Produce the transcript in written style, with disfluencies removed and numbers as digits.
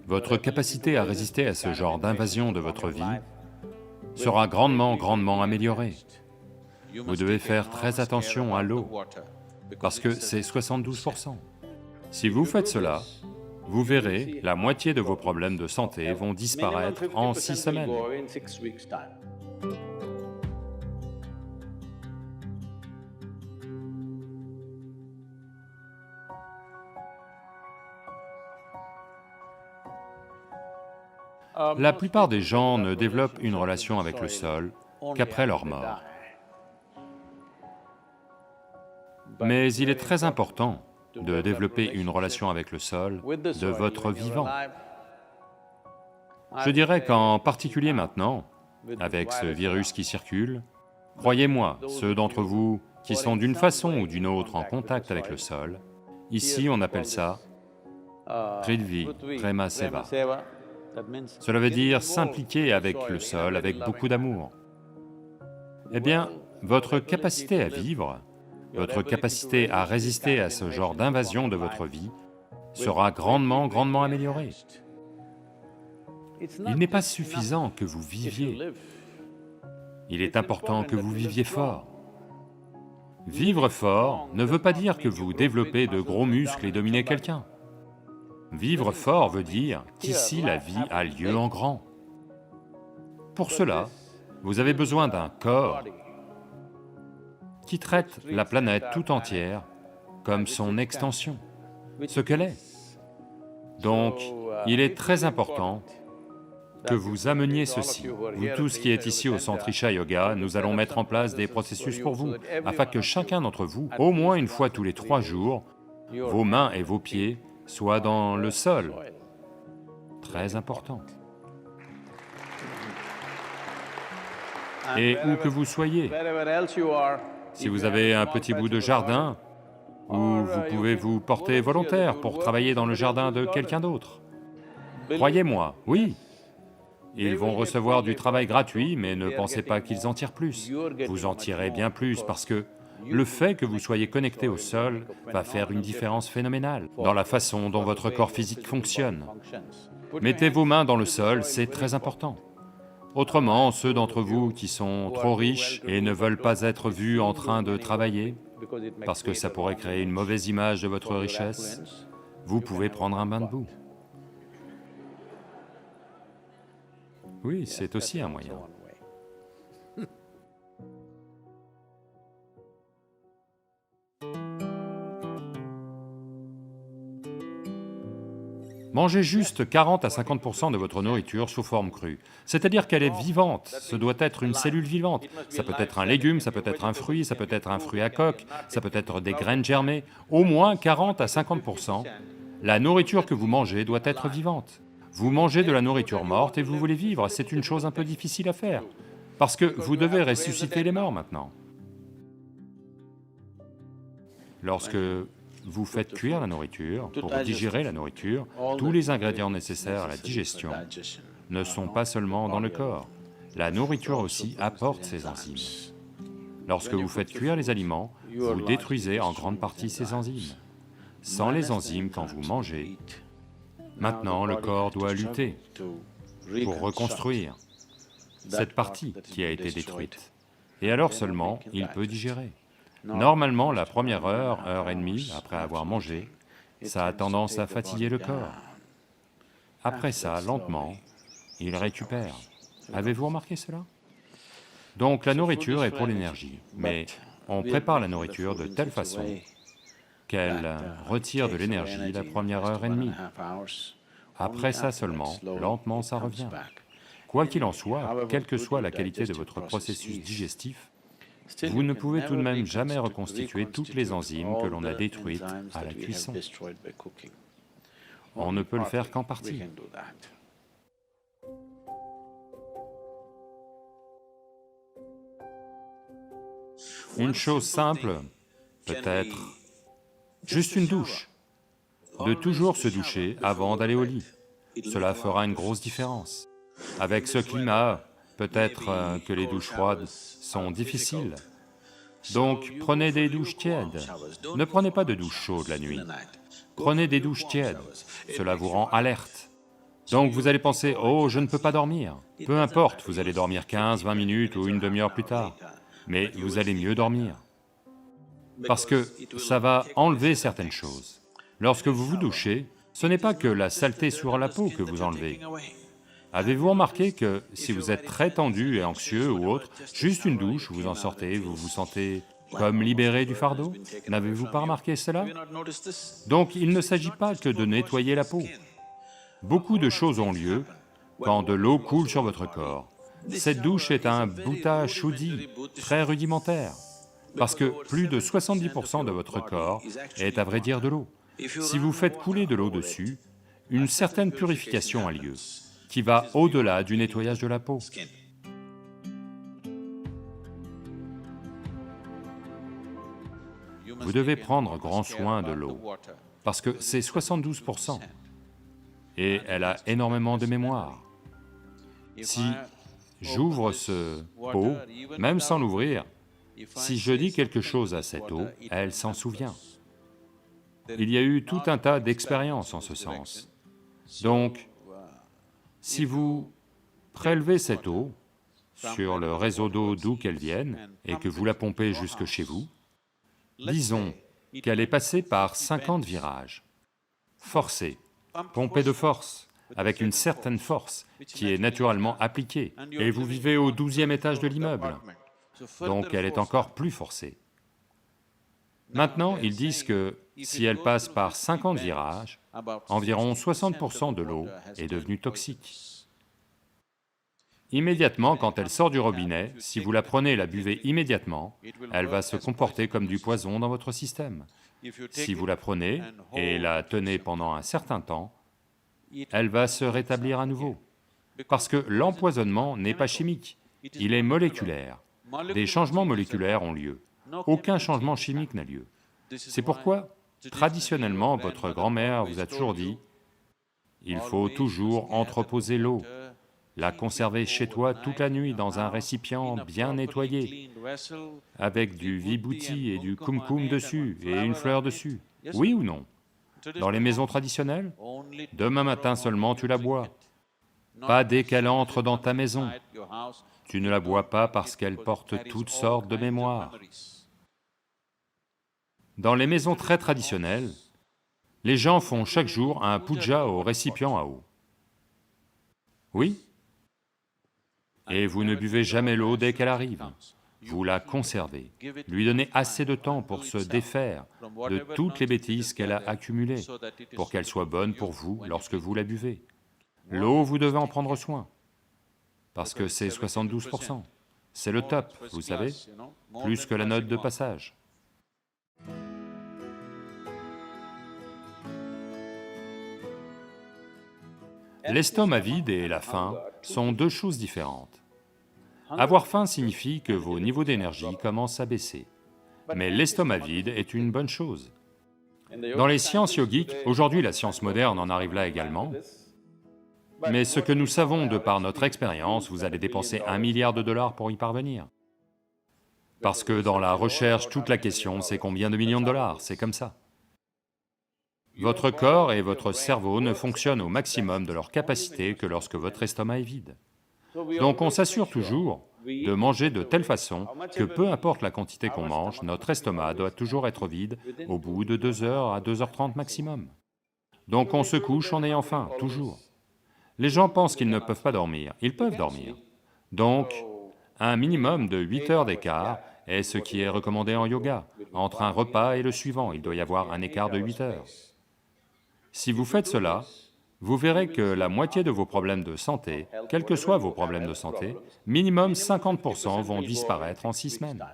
votre capacité à résister à ce genre d'invasion de votre vie sera grandement améliorée. Vous devez faire très attention à l'eau, parce que c'est 72%. Si vous faites cela, vous verrez, la moitié de vos problèmes de santé vont disparaître en 6 semaines. La plupart des gens ne développent une relation avec le sol qu'après leur mort. Mais il est très important de développer une relation avec le sol de votre vivant. Je dirais qu'en particulier maintenant, avec ce virus qui circule, croyez-moi, ceux d'entre vous qui sont d'une façon ou d'une autre en contact avec le sol, ici on appelle ça Prithvi Prema Seva. Cela veut dire s'impliquer avec le sol avec beaucoup d'amour. Eh bien, votre capacité à vivre, votre capacité à résister à ce genre d'invasion de votre vie sera grandement améliorée. Il n'est pas suffisant que vous viviez, il est important que vous viviez fort. Vivre fort ne veut pas dire que vous développez de gros muscles et dominez quelqu'un. Vivre fort veut dire qu'ici la vie a lieu en grand. Pour cela, vous avez besoin d'un corps qui traite la planète tout entière comme son extension, ce qu'elle est. Donc, il est très important que vous ameniez ceci. Vous tous qui êtes ici au Centre Isha Yoga, nous allons mettre en place des processus pour vous, afin que chacun d'entre vous, au moins une fois tous les 3 jours, vos mains et vos pieds soient dans le sol. Très important. Et où que vous soyez, si vous avez un petit bout de jardin, ou vous pouvez vous porter volontaire pour travailler dans le jardin de quelqu'un d'autre. Croyez-moi, oui, ils vont recevoir du travail gratuit, mais ne pensez pas qu'ils en tirent plus. Vous en tirez bien plus parce que le fait que vous soyez connecté au sol va faire une différence phénoménale dans la façon dont votre corps physique fonctionne. Mettez vos mains dans le sol, c'est très important. Autrement, ceux d'entre vous qui sont trop riches et ne veulent pas être vus en train de travailler, parce que ça pourrait créer une mauvaise image de votre richesse, vous pouvez prendre un bain de boue. Oui, c'est aussi un moyen. Mangez juste 40 à 50% de votre nourriture sous forme crue, c'est-à-dire qu'elle est vivante, ce doit être une cellule vivante. Ça peut être un légume, ça peut être un fruit, ça peut être un fruit à coque, ça peut être des graines germées, au moins 40 à 50%. La nourriture que vous mangez doit être vivante. Vous mangez de la nourriture morte et vous voulez vivre, c'est une chose un peu difficile à faire, parce que vous devez ressusciter les morts maintenant. Lorsque vous faites cuire la nourriture, pour digérer la nourriture, tous les ingrédients nécessaires à la digestion ne sont pas seulement dans le corps. La nourriture aussi apporte ces enzymes. Lorsque vous faites cuire les aliments, vous détruisez en grande partie ces enzymes. Sans les enzymes, quand vous mangez, maintenant le corps doit lutter pour reconstruire cette partie qui a été détruite. Et alors seulement, il peut digérer. Normalement, la première heure, heure et demie après avoir mangé, ça a tendance à fatiguer le corps. Après ça, lentement, il récupère. Avez-vous remarqué cela? Donc la nourriture est pour l'énergie, mais on prépare la nourriture de telle façon qu'elle retire de l'énergie la première heure et demie. Après ça seulement, lentement ça revient. Quoi qu'il en soit, quelle que soit la qualité de votre processus digestif, vous ne pouvez tout de même jamais reconstituer toutes les enzymes que l'on a détruites à la cuisson. On ne peut le faire qu'en partie. Une chose simple, peut-être juste une douche. De toujours se doucher avant d'aller au lit. Cela fera une grosse différence. Avec ce climat, peut-être que les douches froides sont difficiles. Donc prenez des douches tièdes. Ne prenez pas de douche chaude la nuit. Prenez des douches tièdes, cela vous rend alerte. Donc vous allez penser, oh, je ne peux pas dormir. Peu importe, vous allez dormir 15, 20 minutes ou une demi-heure plus tard, mais vous allez mieux dormir, parce que ça va enlever certaines choses. Lorsque vous vous douchez, ce n'est pas que la saleté sur la peau que vous enlevez. Avez-vous remarqué que si vous êtes très tendu et anxieux ou autre, juste une douche, vous en sortez, vous vous sentez comme libéré du fardeau? N'avez-vous pas remarqué cela? Donc il ne s'agit pas que de nettoyer la peau. Beaucoup de choses ont lieu quand de l'eau coule sur votre corps. Cette douche est un bhuta shuddhi très rudimentaire, parce que plus de 70% de votre corps est à vrai dire de l'eau. Si vous faites couler de l'eau dessus, une certaine purification a lieu, qui va au-delà du nettoyage de la peau. Vous devez prendre grand soin de l'eau, parce que c'est 72%, et elle a énormément de mémoire. Si j'ouvre ce pot, même sans l'ouvrir, si je dis quelque chose à cette eau, elle s'en souvient. Il y a eu tout un tas d'expériences en ce sens. Donc, si vous prélevez cette eau sur le réseau d'eau d'où qu'elle vienne et que vous la pompez jusque chez vous, disons qu'elle est passée par 50 virages, forcée, pompée de force, avec une certaine force qui est naturellement appliquée, et vous vivez au 12e étage de l'immeuble, donc elle est encore plus forcée. Maintenant, ils disent que si elle passe par 50 virages, environ 60% de l'eau est devenue toxique. Immédiatement, quand elle sort du robinet, si vous la prenez et la buvez immédiatement, elle va se comporter comme du poison dans votre système. Si vous la prenez et la tenez pendant un certain temps, elle va se rétablir à nouveau. Parce que l'empoisonnement n'est pas chimique, il est moléculaire. Des changements moléculaires ont lieu, aucun changement chimique n'a lieu. C'est pourquoi, traditionnellement, votre grand-mère vous a toujours dit, il faut toujours entreposer l'eau, la conserver chez toi toute la nuit dans un récipient bien nettoyé, avec du vibhuti et du kumkum dessus et une fleur dessus. Oui ou non? Dans les maisons traditionnelles, demain matin seulement tu la bois, pas dès qu'elle entre dans ta maison. Tu ne la bois pas parce qu'elle porte toutes sortes de mémoires. Dans les maisons très traditionnelles, les gens font chaque jour un puja au récipient à eau. Oui? Et vous ne buvez jamais l'eau dès qu'elle arrive, vous la conservez, lui donnez assez de temps pour se défaire de toutes les bêtises qu'elle a accumulées, pour qu'elle soit bonne pour vous lorsque vous la buvez. L'eau, vous devez en prendre soin, parce que c'est 72%. C'est le top, vous savez, plus que la note de passage. L'estomac vide et la faim sont deux choses différentes. Avoir faim signifie que vos niveaux d'énergie commencent à baisser, mais l'estomac vide est une bonne chose. Dans les sciences yogiques, aujourd'hui la science moderne en arrive là également, mais ce que nous savons de par notre expérience, vous allez dépenser 1 milliard de dollars pour y parvenir. Parce que dans la recherche, toute la question, c'est combien de millions de dollars, c'est comme ça. Votre corps et votre cerveau ne fonctionnent au maximum de leur capacité que lorsque votre estomac est vide. Donc on s'assure toujours de manger de telle façon que peu importe la quantité qu'on mange, notre estomac doit toujours être vide au bout de 2 heures à 2h30 maximum. Donc on se couche en ayant faim, toujours. Les gens pensent qu'ils ne peuvent pas dormir, ils peuvent dormir. Donc, un minimum de 8 heures d'écart est ce qui est recommandé en yoga. Entre un repas et le suivant, il doit y avoir un écart de 8 heures. Si vous faites cela, vous verrez que la moitié de vos problèmes de santé, quels que soient vos problèmes de santé, minimum 50% vont disparaître en 6 semaines.